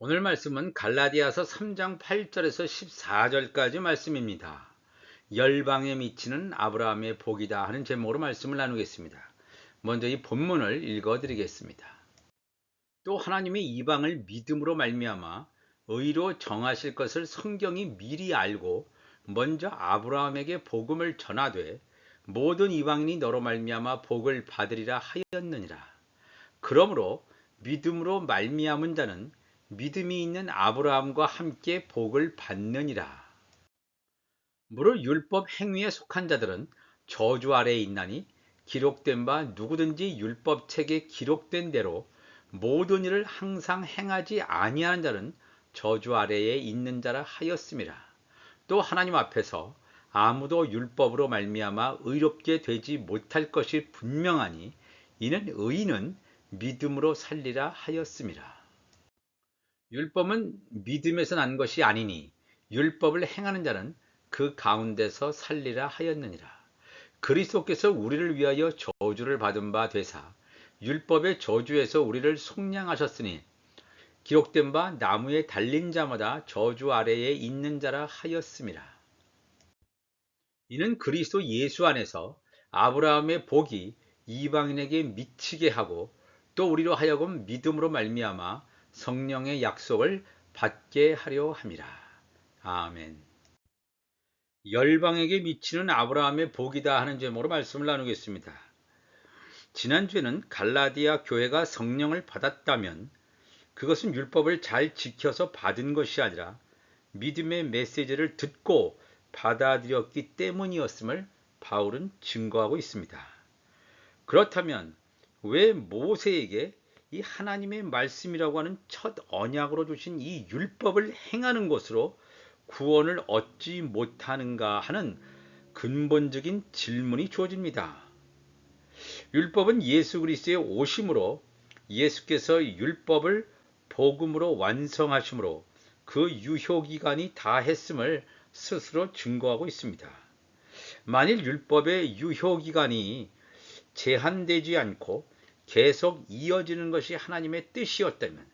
오늘 말씀은 갈라디아서 3장 8절에서 14절까지 말씀입니다. 열방에 미치는 아브라함의 복이다 하는 제목으로 말씀을 나누겠습니다. 먼저 이 본문을 읽어 드리겠습니다. 또 하나님이 이방을 믿음으로 말미암아 의로 정하실 것을 성경이 미리 알고 먼저 아브라함에게 복음을 전하되 모든 이방인이 너로 말미암아 복을 받으리라 하였느니라. 그러므로 믿음으로 말미암은 자는 믿음이 있는 아브라함과 함께 복을 받느니라. 무릇 율법 행위에 속한 자들은 저주 아래에 있나니 기록된 바 누구든지 율법 책에 기록된 대로 모든 일을 항상 행하지 아니하는 자는 저주 아래에 있는 자라 하였음이라. 또 하나님 앞에서 아무도 율법으로 말미암아 의롭게 되지 못할 것이 분명하니 이는 의인은 믿음으로 살리라 하였음이라. 율법은 믿음에서 난 것이 아니니 율법을 행하는 자는 그 가운데서 살리라 하였느니라. 그리스도께서 우리를 위하여 저주를 받은 바 되사 율법의 저주에서 우리를 속량하셨으니 기록된 바 나무에 달린 자마다 저주 아래에 있는 자라 하였음이라. 이는 그리스도 예수 안에서 아브라함의 복이 이방인에게 미치게 하고 또 우리로 하여금 믿음으로 말미암아 성령의 약속을 받게 하려 함이라. 아멘. 열방에게 미치는 아브라함의 복이다 하는 제목으로 말씀을 나누겠습니다. 지난주에는 갈라디아 교회가 성령을 받았다면 그것은 율법을 잘 지켜서 받은 것이 아니라 믿음의 메시지를 듣고 받아들였기 때문이었음을 바울은 증거하고 있습니다. 그렇다면 왜 모세에게 이 하나님의 말씀이라고 하는 첫 언약으로 주신 이 율법을 행하는 것으로 구원을 얻지 못하는가 하는 근본적인 질문이 주어집니다. 율법은 예수 그리스도의 오심으로 예수께서 율법을 복음으로 완성하심으로 그 유효기간이 다했음을 스스로 증거하고 있습니다. 만일 율법의 유효기간이 제한되지 않고 계속 이어지는 것이 하나님의 뜻이었다면,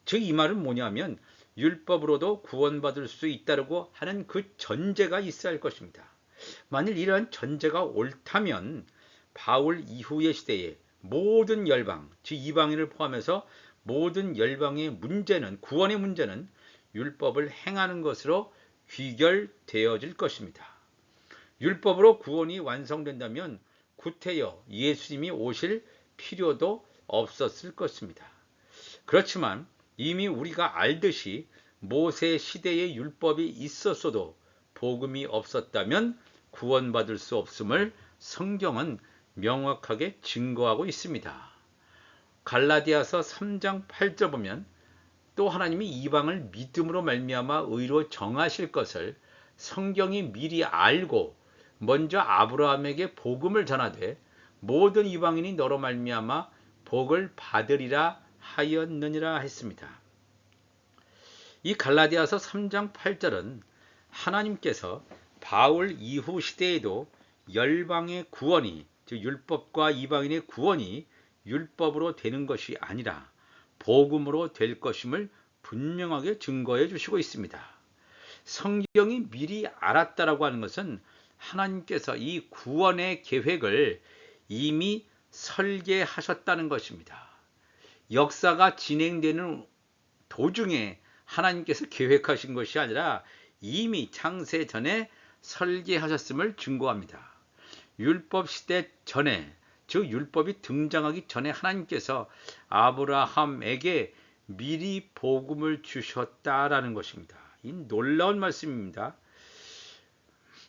즉 이 말은 뭐냐면 율법으로도 구원받을 수 있다고 하는 그 전제가 있어야 할 것입니다. 만일 이러한 전제가 옳다면 바울 이후의 시대에 모든 열방, 즉 이방인을 포함해서 모든 열방의 문제는, 구원의 문제는 율법을 행하는 것으로 귀결되어질 것입니다. 율법으로 구원이 완성된다면 구태여 예수님이 오실 필요도 없었을 것입니다. 그렇지만 이미 우리가 알듯이 모세 시대의 율법이 있었어도 복음이 없었다면 구원받을 수 없음을 성경은 명확하게 증거하고 있습니다. 갈라디아서 3장 8절 보면 또 하나님이 이방을 믿음으로 말미암아 의로 정하실 것을 성경이 미리 알고 먼저 아브라함에게 복음을 전하되 모든 이방인이 너로 말미암아 복을 받으리라 하였느니라 했습니다. 이 갈라디아서 3장 8절은 하나님께서 바울 이후 시대에도 열방의 구원이, 즉 율법과 이방인의 구원이 율법으로 되는 것이 아니라 복음으로 될 것임을 분명하게 증거해 주시고 있습니다. 성경이 미리 알았다라고 하는 것은 하나님께서 이 구원의 계획을 이미 설계하셨다는 것입니다. 역사가 진행되는 도중에 하나님께서 계획하신 것이 아니라 이미 창세 전에 설계하셨음을 증거합니다. 율법 시대 전에, 즉 율법이 등장하기 전에 하나님께서 아브라함에게 미리 복음을 주셨다라는 것입니다. 이 놀라운 말씀입니다.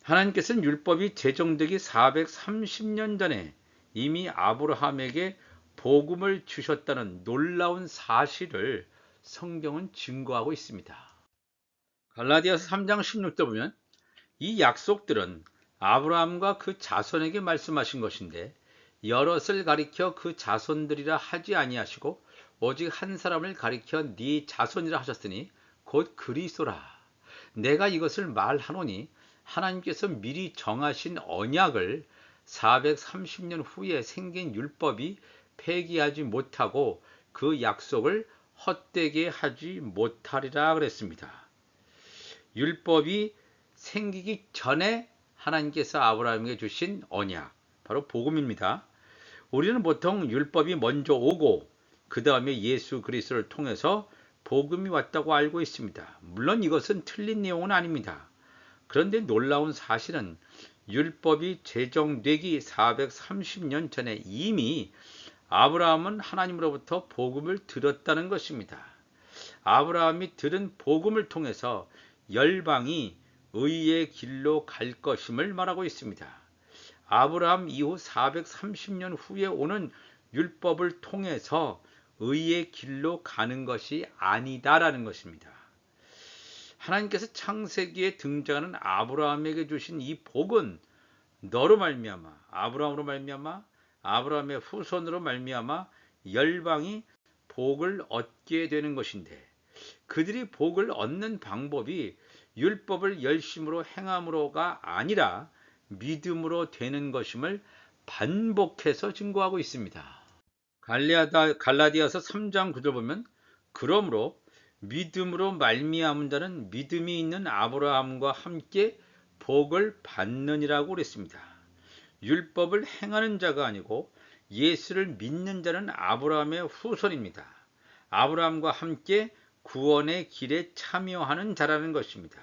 하나님께서는 율법이 제정되기 430년 전에 이미 아브라함에게 복음을 주셨다는 놀라운 사실을 성경은 증거하고 있습니다. 갈라디아서 3장 16절 보면 이 약속들은 아브라함과 그 자손에게 말씀하신 것인데 여럿을 가리켜 그 자손들이라 하지 아니하시고 오직 한 사람을 가리켜 네 자손이라 하셨으니 곧 그리스도라. 내가 이것을 말하노니 하나님께서 미리 정하신 언약을 430년 후에 생긴 율법이 폐기하지 못하고 그 약속을 헛되게 하지 못하리라 그랬습니다. 율법이 생기기 전에 하나님께서 아브라함에게 주신 언약, 바로 복음입니다. 우리는 보통 율법이 먼저 오고 그 다음에 예수 그리스도를 통해서 복음이 왔다고 알고 있습니다. 물론 이것은 틀린 내용은 아닙니다. 그런데 놀라운 사실은 율법이 제정되기 430년 전에 이미 아브라함은 하나님으로부터 복음을 들었다는 것입니다. 아브라함이 들은 복음을 통해서 열방이 의의 길로 갈 것임을 말하고 있습니다. 아브라함 이후 430년 후에 오는 율법을 통해서 의의 길로 가는 것이 아니다라는 것입니다. 하나님께서 창세기에 등장하는 아브라함에게 주신 이 복은 너로 말미암아, 아브라함으로 말미암아, 아브라함의 후손으로 말미암아 열방이 복을 얻게 되는 것인데, 그들이 복을 얻는 방법이 율법을 열심으로 행함으로가 아니라 믿음으로 되는 것임을 반복해서 증거하고 있습니다. 갈라디아서 3장 9절 보면, 그러므로 믿음으로 말미암은 자는 믿음이 있는 아브라함과 함께 복을 받느니라고 그랬습니다. 율법을 행하는 자가 아니고 예수를 믿는 자는 아브라함의 후손입니다. 아브라함과 함께 구원의 길에 참여하는 자라는 것입니다.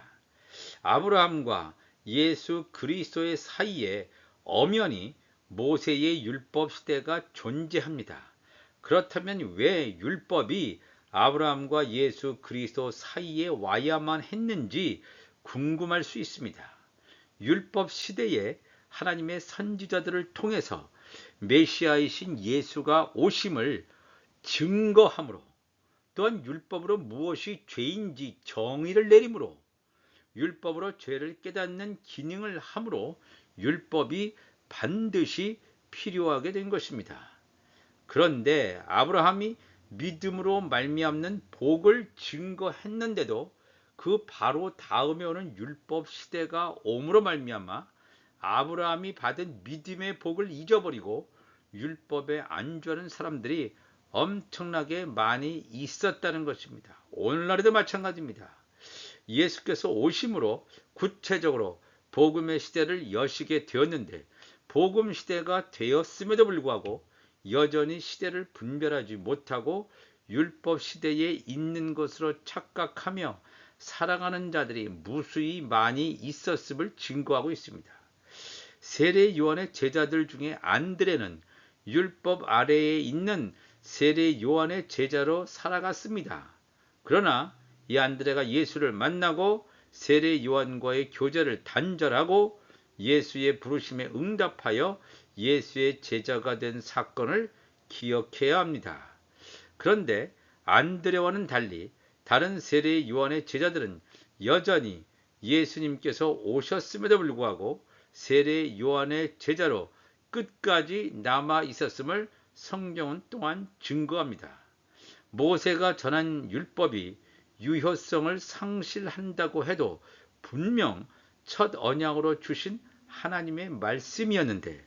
아브라함과 예수 그리스도의 사이에 엄연히 모세의 율법 시대가 존재합니다. 그렇다면 왜 율법이 아브라함과 예수 그리스도 사이에 와야만 했는지 궁금할 수 있습니다. 율법 시대에 하나님의 선지자들을 통해서 메시아이신 예수가 오심을 증거함으로, 또한 율법으로 무엇이 죄인지 정의를 내림으로, 율법으로 죄를 깨닫는 기능을 함으로 율법이 반드시 필요하게 된 것입니다. 그런데 아브라함이 믿음으로 말미암는 복을 증거했는데도 그 바로 다음에 오는 율법 시대가 옴으로 말미암아 아브라함이 받은 믿음의 복을 잊어버리고 율법에 안주하는 사람들이 엄청나게 많이 있었다는 것입니다. 오늘날에도 마찬가지입니다. 예수께서 오심으로 구체적으로 복음의 시대를 여시게 되었는데, 복음 시대가 되었음에도 불구하고 여전히 시대를 분별하지 못하고 율법 시대에 있는 것으로 착각하며 살아가는 자들이 무수히 많이 있었음을 증거하고 있습니다. 세례 요한의 제자들 중에 안드레는 율법 아래에 있는 세례 요한의 제자로 살아갔습니다. 그러나 이 안드레가 예수를 만나고 세례 요한과의 교제를 단절하고 예수의 부르심에 응답하여 예수의 제자가 된 사건을 기억해야 합니다. 그런데 안드레와는 달리 다른 세례 요한의 제자들은 여전히 예수님께서 오셨음에도 불구하고 세례 요한의 제자로 끝까지 남아 있었음을 성경은 또한 증거합니다. 모세가 전한 율법이 유효성을 상실한다고 해도 분명 첫 언약으로 주신 하나님의 말씀이었는데,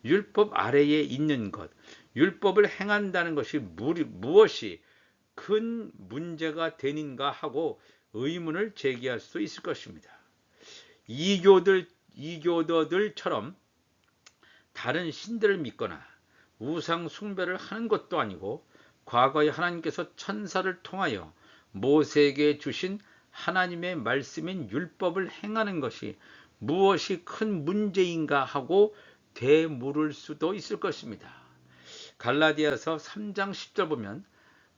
율법 아래에 있는 것, 율법을 행한다는 것이 무엇이 큰 문제가 되는가 하고 의문을 제기할 수 있을 것입니다. 이교도들처럼 다른 신들을 믿거나 우상 숭배를 하는 것도 아니고, 과거에 하나님께서 천사를 통하여 모세에게 주신 하나님의 말씀인 율법을 행하는 것이 무엇이 큰 문제인가 하고 되물을 수도 있을 것입니다. 갈라디아서 3장 10절 보면,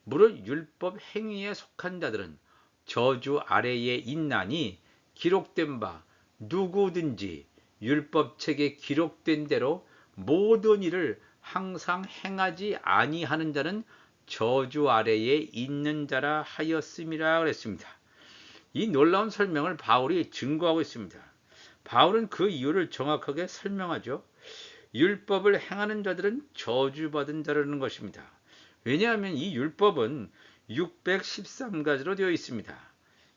무릇 율법 행위에 속한 자들은 저주 아래에 있나니 기록된 바 누구든지 율법책에 기록된 대로 모든 일을 항상 행하지 아니하는 자는 저주 아래에 있는 자라 하였음이라 그랬습니다. 이 놀라운 설명을 바울이 증거하고 있습니다. 바울은 그 이유를 정확하게 설명하죠. 율법을 행하는 자들은 저주받은 자라는 것입니다. 왜냐하면 이 율법은 613가지로 되어 있습니다.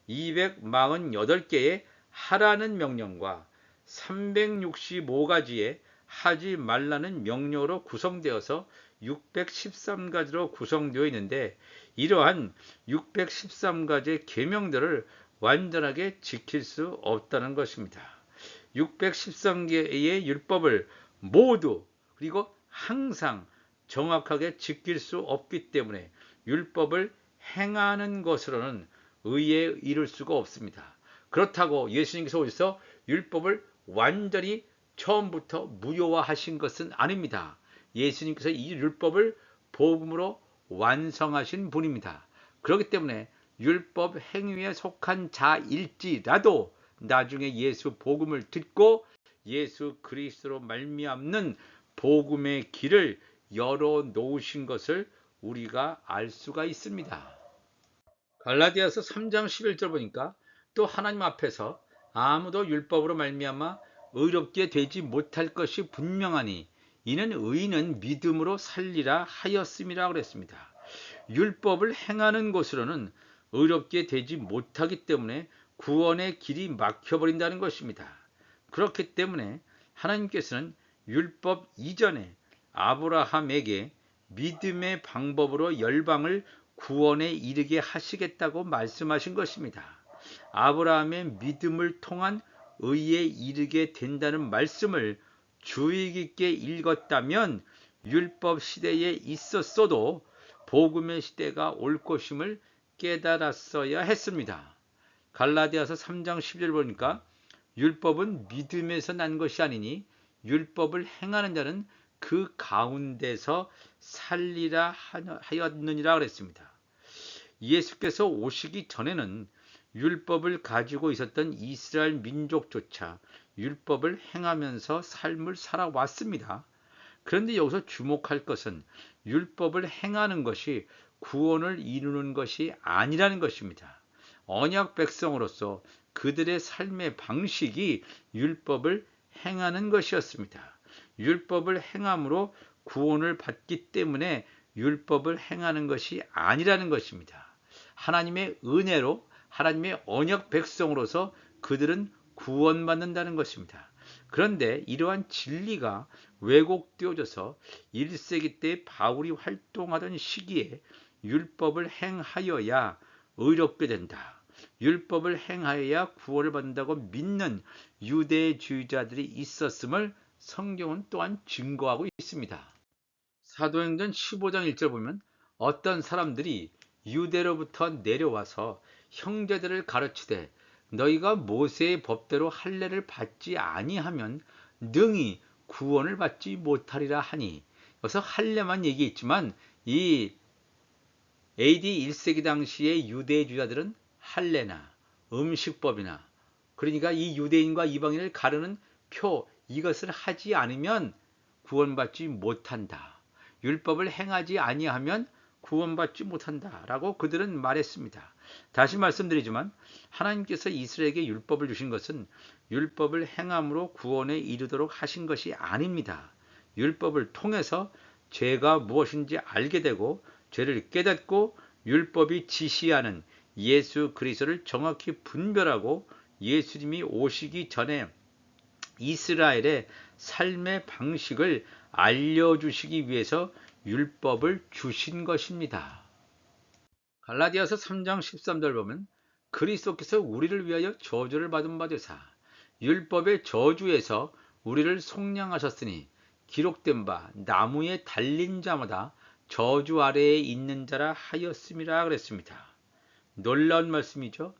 248개의 하라는 명령과 365가지의 하지 말라는 명령으로 구성되어서 613가지로 구성되어 있는데 이러한 613가지의 계명들을 완전하게 지킬 수 없다는 것입니다. 613개의 율법을 모두 그리고 항상 정확하게 지킬 수 없기 때문에 율법을 행하는 것으로는 의에 이를 수가 없습니다. 그렇다고 예수님께서 어디서 율법을 완전히 처음부터 무효화하신 것은 아닙니다. 예수님께서 이 율법을 복음으로 완성하신 분입니다. 그렇기 때문에 율법 행위에 속한 자일지라도 나중에 예수 복음을 듣고 예수 그리스도로 말미암는 복음의 길을 열어 놓으신 것을 우리가 알 수가 있습니다. 갈라디아서 3장 11절 보니까 또 하나님 앞에서 아무도 율법으로 말미암아 의롭게 되지 못할 것이 분명하니 이는 의인은 믿음으로 살리라 하였음이라 그랬습니다. 율법을 행하는 것으로는 의롭게 되지 못하기 때문에 구원의 길이 막혀버린다는 것입니다. 그렇기 때문에 하나님께서는 율법 이전에 아브라함에게 믿음의 방법으로 열방을 구원에 이르게 하시겠다고 말씀하신 것입니다. 아브라함의 믿음을 통한 의에 이르게 된다는 말씀을 주의 깊게 읽었다면 율법 시대에 있었어도 복음의 시대가 올 것임을 깨달았어야 했습니다. 갈라디아서 3장 10절 보니까 율법은 믿음에서 난 것이 아니니 율법을 행하는 자는 그 가운데서 살리라 하였느니라 그랬습니다. 예수께서 오시기 전에는 율법을 가지고 있었던 이스라엘 민족조차 율법을 행하면서 삶을 살아왔습니다. 그런데 여기서 주목할 것은 율법을 행하는 것이 구원을 이루는 것이 아니라는 것입니다. 언약 백성으로서 그들의 삶의 방식이 율법을 행하는 것이었습니다. 율법을 행함으로 구원을 받기 때문에 율법을 행하는 것이 아니라는 것입니다. 하나님의 은혜로 하나님의 언약 백성으로서 그들은 구원받는다는 것입니다. 그런데 이러한 진리가 왜곡되어져서 1세기 때 바울이 활동하던 시기에 율법을 행하여야 의롭게 된다. 율법을 행하여야 구원을 받는다고 믿는 유대주의자들이 있었음을 성경은 또한 증거하고 있습니다. 사도행전 15장 1절 보면 어떤 사람들이 유대로부터 내려와서 형제들을 가르치되 너희가 모세의 법대로 할례를 받지 아니하면 능히 구원을 받지 못하리라 하니, 여기서 할례만 얘기했지만 이 AD 1세기 당시의 유대주의자들은 할례나 음식법이나 그러니까 이 유대인과 이방인을 가르는 표 이것을 하지 않으면 구원받지 못한다. 율법을 행하지 아니하면 구원받지 못한다라고 그들은 말했습니다. 다시 말씀드리지만 하나님께서 이스라엘에게 율법을 주신 것은 율법을 행함으로 구원에 이르도록 하신 것이 아닙니다. 율법을 통해서 죄가 무엇인지 알게 되고 죄를 깨닫고 율법이 지시하는 예수 그리스도를 정확히 분별하고 예수님이 오시기 전에 이스라엘의 삶의 방식을 알려주시기 위해서 율법을 주신 것입니다. 갈라디아서 3장 13절 보면 그리스도께서 우리를 위하여 저주를 받은 바 되사 율법의 저주에서 우리를 속량하셨으니 기록된 바 나무에 달린 자마다 저주 아래에 있는 자라 하였음이라 그랬습니다. 놀라운 말씀이죠.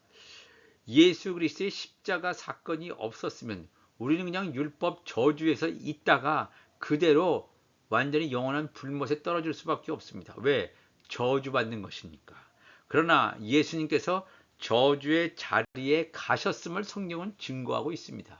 예수 그리스도의 십자가 사건이 없었으면 우리는 그냥 율법 저주에서 있다가 그대로 완전히 영원한 불못에 떨어질 수밖에 없습니다. 왜? 저주받는 것이니까. 그러나 예수님께서 저주의 자리에 가셨음을 성경은 증거하고 있습니다.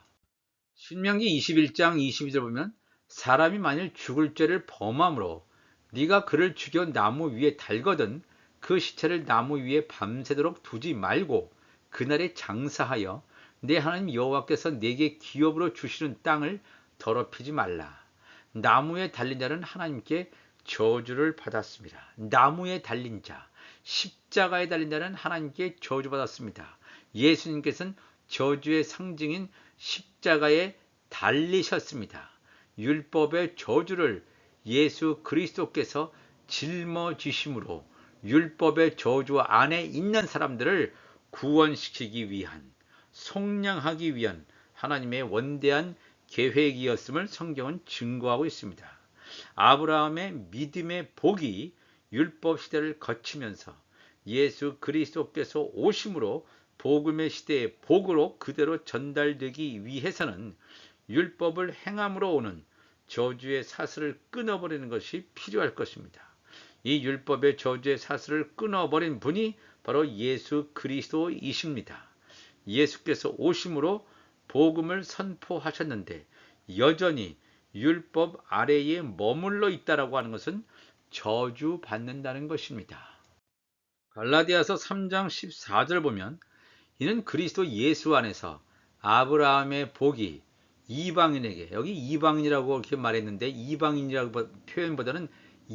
신명기 21장 22절 보면 사람이 만일 죽을 죄를 범함으로 네가 그를 죽여 나무 위에 달거든 그 시체를 나무 위에 밤새도록 두지 말고 그날에 장사하여 내 하나님 여호와께서 내게 기업으로 주시는 땅을 더럽히지 말라. 나무에 달린 자는 하나님께 저주를 받았습니다. 나무에 달린 자, 십자가에 달린 자는 하나님께 저주받았습니다. 예수님께서는 저주의 상징인 십자가에 달리셨습니다. 율법의 저주를 예수 그리스도께서 짊어지심으로 율법의 저주 안에 있는 사람들을 구원시키기 위한, 속량하기 위한 하나님의 원대한 계획이었음을 성경은 증거하고 있습니다. 아브라함의 믿음의 복이 율법 시대를 거치면서 예수 그리스도께서 오심으로 복음의 시대의 복으로 그대로 전달되기 위해서는 율법을 행함으로 오는 저주의 사슬을 끊어버리는 것이 필요할 것입니다. 이 율법의 저주의 사슬을 끊어버린 분이 바로 예수 그리스도이십니다. 예수께서 오심으로 복음을 선포하셨는데 여전히 율법 아래에 머물러 있다라고 하는 것은 저주받는다는 것입니다. 갈라디아서 3장 14절 보면 이는 그리스도 예수 안에서 아브라함의 복이 이방인에게, 여기 이방인이라고 이렇게 말했는데 이방인이라고 표현보다는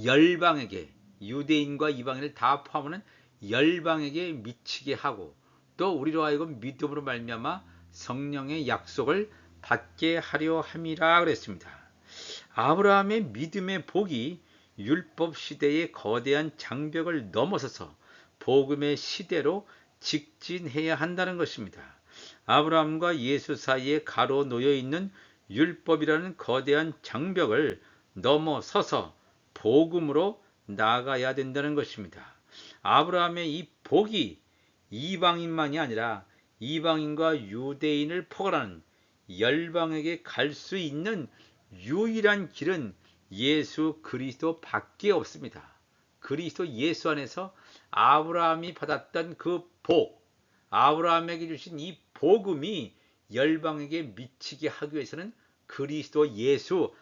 열방에게, 유대인과 이방인을 다 포함하는 열방에게 미치게 하고 또 우리로 하여금 믿음으로 말미암아 성령의 약속을 받게 하려 함이라 그랬습니다. 아브라함의 믿음의 복이 율법 시대의 거대한 장벽을 넘어서서 복음의 시대로 직진해야 한다는 것입니다. 아브라함과 예수 사이에 가로놓여 있는 율법이라는 거대한 장벽을 넘어서서 복음으로 나아가야 된다는 것입니다. 아브라함의 이 복이 이방인만이 아니라 이방인과 유대인을 포괄하는 열방에게 갈 수 있는 유일한 길은 예수 그리스도 밖에 없습니다. 그리스도 예수 안에서 아브라함이 받았던 그 복, 아브라함에게 주신 이 복음이 열방에게 미치게 하기 위해서는 그리스도 예수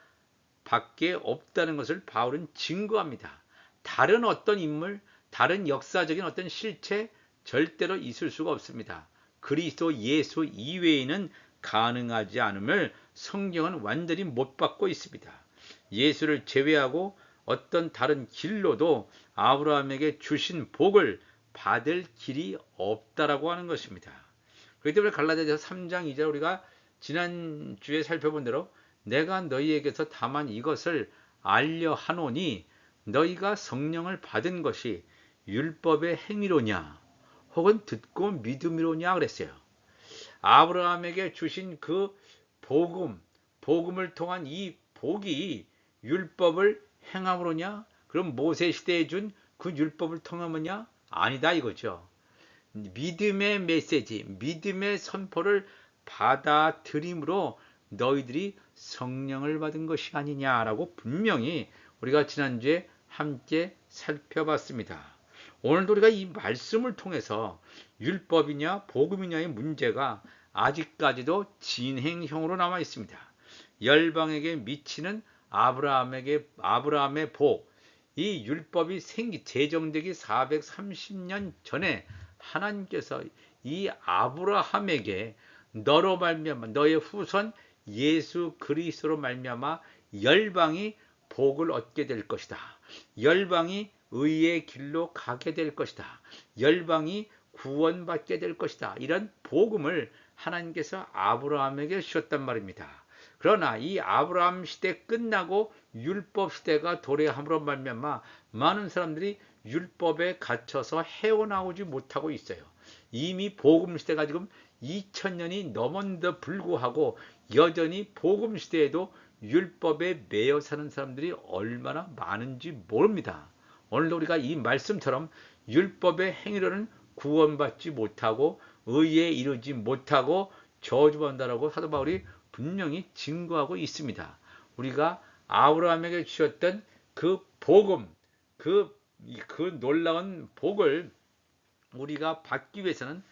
밖에 없다는 것을 바울은 증거합니다. 다른 어떤 인물, 다른 역사적인 어떤 실체 절대로 있을 수가 없습니다. 그리스도 예수 이외에는 가능하지 않음을 성경은 완전히 못 받고 있습니다. 예수를 제외하고 어떤 다른 길로도 아브라함에게 주신 복을 받을 길이 없다라고 하는 것입니다. 그렇기 때문에 갈라디아서 3장 2절 우리가 지난주에 살펴본 대로 내가 너희에게서 다만 이것을 알려 하노니 너희가 성령을 받은 것이 율법의 행위로냐 혹은 듣고 믿음이로냐 그랬어요. 아브라함에게 주신 그 복음을 통한 이 복이 율법을 행함으로냐? 그럼 모세 시대에 준 그 율법을 통하느냐? 아니다 이거죠. 믿음의 메시지, 믿음의 선포를 받아들임으로 너희들이 성령을 받은 것이 아니냐라고 분명히 우리가 지난주에 함께 살펴봤습니다. 오늘도 우리가 이 말씀을 통해서 율법이냐 복음이냐의 문제가 아직까지도 진행형으로 남아 있습니다. 열방에게 미치는 아브라함의 복, 이 율법이 제정되기 430년 전에 하나님께서 이 아브라함에게 너로 말미암아 너의 후손 예수 그리스도로 말미암아 열방이 복을 얻게 될 것이다. 열방이 의의 길로 가게 될 것이다. 열방이 구원받게 될 것이다. 이런 복음을 하나님께서 아브라함에게 주셨단 말입니다. 그러나 이 아브라함 시대 끝나고 율법 시대가 도래함으로 말미암아 많은 사람들이 율법에 갇혀서 헤어나오지 못하고 있어요. 이미 복음 시대가 지금 2000년이 넘었는데도 불구하고 여전히 복음 시대에도 율법에 매여 사는 사람들이 얼마나 많은지 모릅니다. 오늘도 우리가 이 말씀처럼 율법의 행위로는 구원받지 못하고 의에 이르지 못하고 저주받는다라고 사도 바울이 분명히 증거하고 있습니다. 우리가 아브라함에게 주셨던 그 복음, 그 놀라운 복을 우리가 받기 위해서는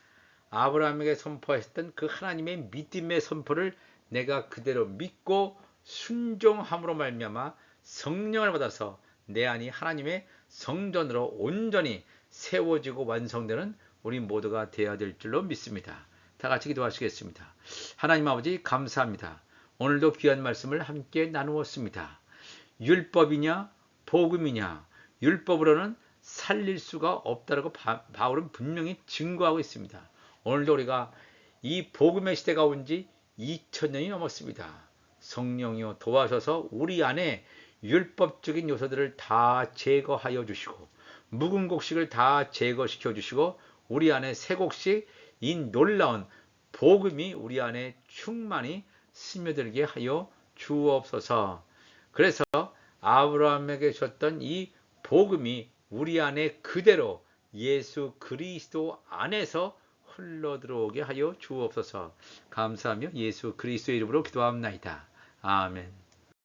아브라함에게 선포하셨던 그 하나님의 믿음의 선포를 내가 그대로 믿고 순종함으로 말미암아 성령을 받아서 내 안이 하나님의 성전으로 온전히 세워지고 완성되는 우리 모두가 되어야 될 줄로 믿습니다. 다 같이 기도하시겠습니다. 하나님 아버지 감사합니다. 오늘도 귀한 말씀을 함께 나누었습니다. 율법이냐 복음이냐, 율법으로는 살릴 수가 없다라고 바울은 분명히 증거하고 있습니다. 오늘도 우리가 이 복음의 시대가 온 지 2000년이 넘었습니다. 성령이여 도와셔서 우리 안에 율법적인 요소들을 다 제거하여 주시고 묵은 곡식을 다 제거시켜 주시고 우리 안에 새 곡식, 이 놀라운 복음이 우리 안에 충만히 스며들게 하여 주옵소서. 그래서 아브라함에게 줬던 이 복음이 우리 안에 그대로 예수 그리스도 안에서 흘러 들어오게 하여 주옵소서. 감사하며 예수 그리스도의 이름으로 기도합나이다. 아멘.